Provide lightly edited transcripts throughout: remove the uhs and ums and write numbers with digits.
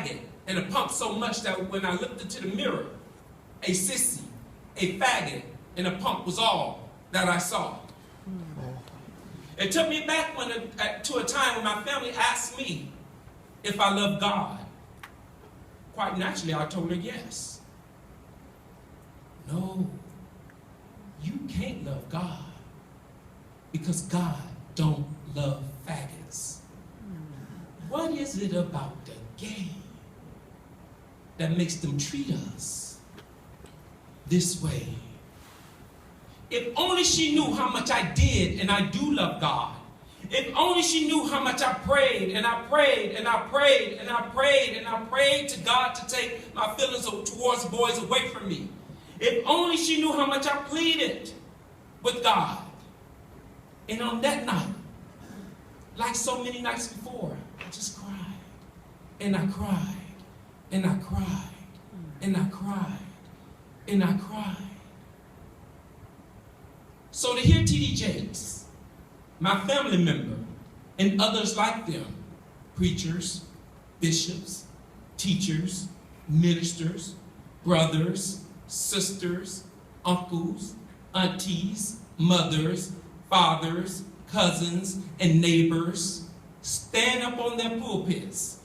faggot and a punk so much that when I looked into the mirror, a sissy, a faggot, and a punk was all that I saw. It took me back to a time when my family asked me if I loved God. Quite naturally, I told her yes. No, you can't love God because God don't love faggots. What is it about the gay that makes them treat us this way? If only she knew how much I did and I do love God. If only she knew how much I prayed and I prayed and I prayed and I prayed and I prayed to God to take my feelings towards boys away from me. If only she knew how much I pleaded with God. And on that night, like so many nights before, I just cried. And I cried. And I cried. And I cried. And I cried. So to hear T.D. Jakes, my family member, and others like them, preachers, bishops, teachers, ministers, brothers, sisters, uncles, aunties, mothers, fathers, cousins, and neighbors stand up on their pulpits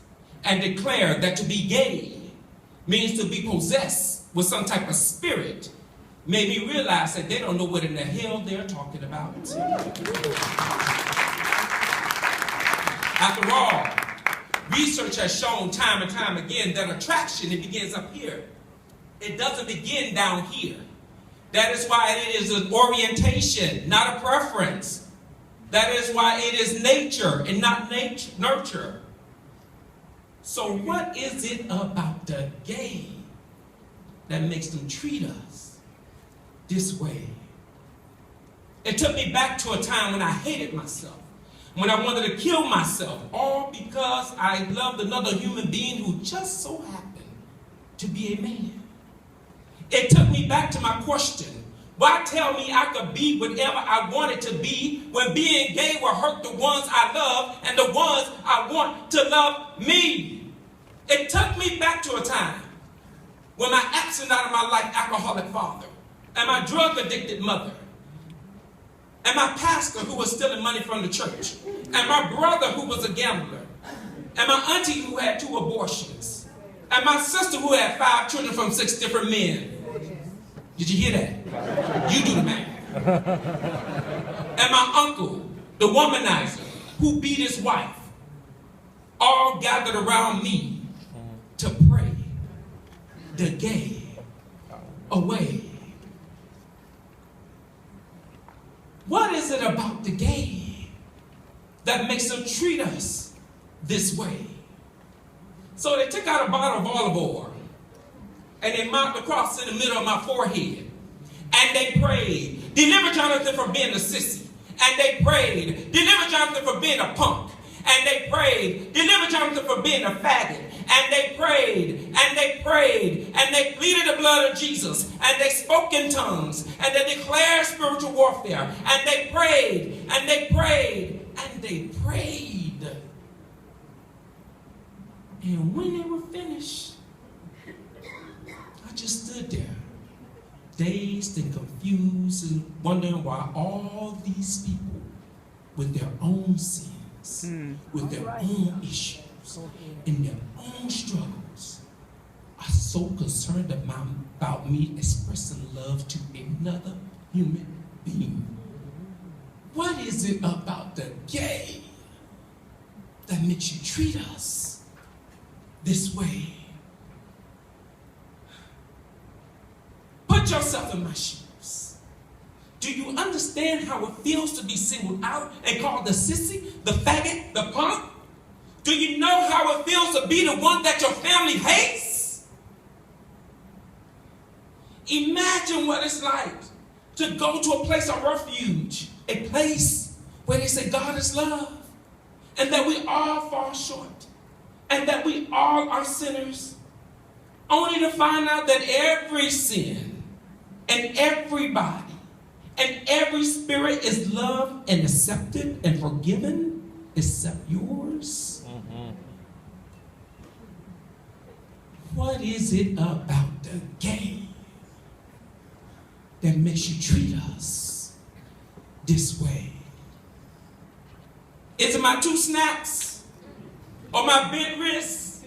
and declare that to be gay means to be possessed with some type of spirit, made me realize that they don't know what in the hell they're talking about. After all, research has shown time and time again that attraction, it begins up here. It doesn't begin down here. That is why it is an orientation, not a preference. That is why it is nature and not nurture. So what is it about the gay that makes them treat us this way? It took me back to a time when I hated myself, when I wanted to kill myself, all because I loved another human being who just so happened to be a man. It took me back to my question, why tell me I could be whatever I wanted to be when being gay will hurt the ones I love and the ones I want to love me? It took me back to a time when my absent out of my life alcoholic father and my drug-addicted mother and my pastor who was stealing money from the church and my brother who was a gambler and my auntie who had 2 abortions and my sister who had 5 children from 6 different men. Did you hear that? You do the math. And my uncle, the womanizer, who beat his wife, all gathered around me to pray the gay away. What is it about the gay that makes them treat us this way? So they took out a bottle of olive oil and they marked the cross in the middle of my forehead. And they prayed, deliver Jonathan from being a sissy. And they prayed, deliver Jonathan from being a punk. And they prayed, deliver Jonathan from being a faggot. And they prayed, and they prayed, and they pleaded the blood of Jesus. And they spoke in tongues, and they declared spiritual warfare. And they prayed, and they prayed, and they prayed. And when they were finished, I just stood there, dazed and confused and wondering why all these people with their own sins, with their own issues, and their own struggles are so concerned about me expressing love to another human being. What is it about the gay that makes you treat us this way? Put yourself in my shoes. Do you understand how it feels to be singled out and called the sissy, the faggot, the punk? Do you know how it feels to be the one that your family hates? Imagine what it's like to go to a place of refuge, a place where they say God is love, and that we all fall short, and that we all are sinners, only to find out that every sin and everybody and every spirit is loved and accepted and forgiven except yours. what is it about the game that makes you treat us this way? Is it my 2 snaps? Or my bent wrists?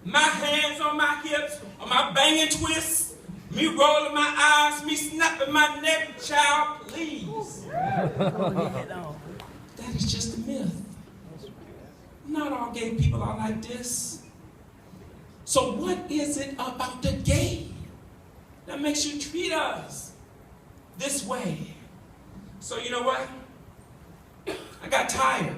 My hands on my hips? Or my banging twists? Me rolling my eyes? Me snapping my neck? Child, please. That is just a myth. Not all gay people are like this. So what is it about the gay that makes you treat us this way? So you know what? I got tired.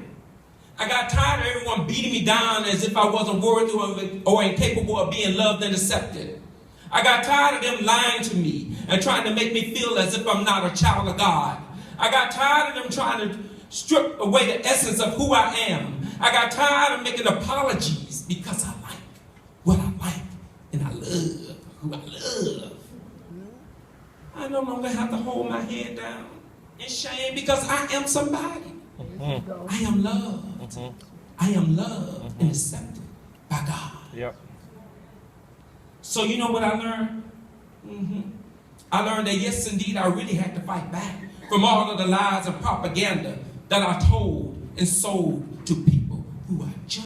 I got tired of everyone beating me down as if I wasn't worthy of or incapable of being loved and accepted. I got tired of them lying to me and trying to make me feel as if I'm not a child of God. I got tired of them trying to strip away the essence of who I am. I got tired of making apologies because I like what I like and I love who I love. I no longer have to hold my head down in shame because I am somebody. I am loved. I am loved and accepted by God. Yep. So you know what I learned? I learned that yes, indeed, I really had to fight back from all of the lies and propaganda that I told and sold to people.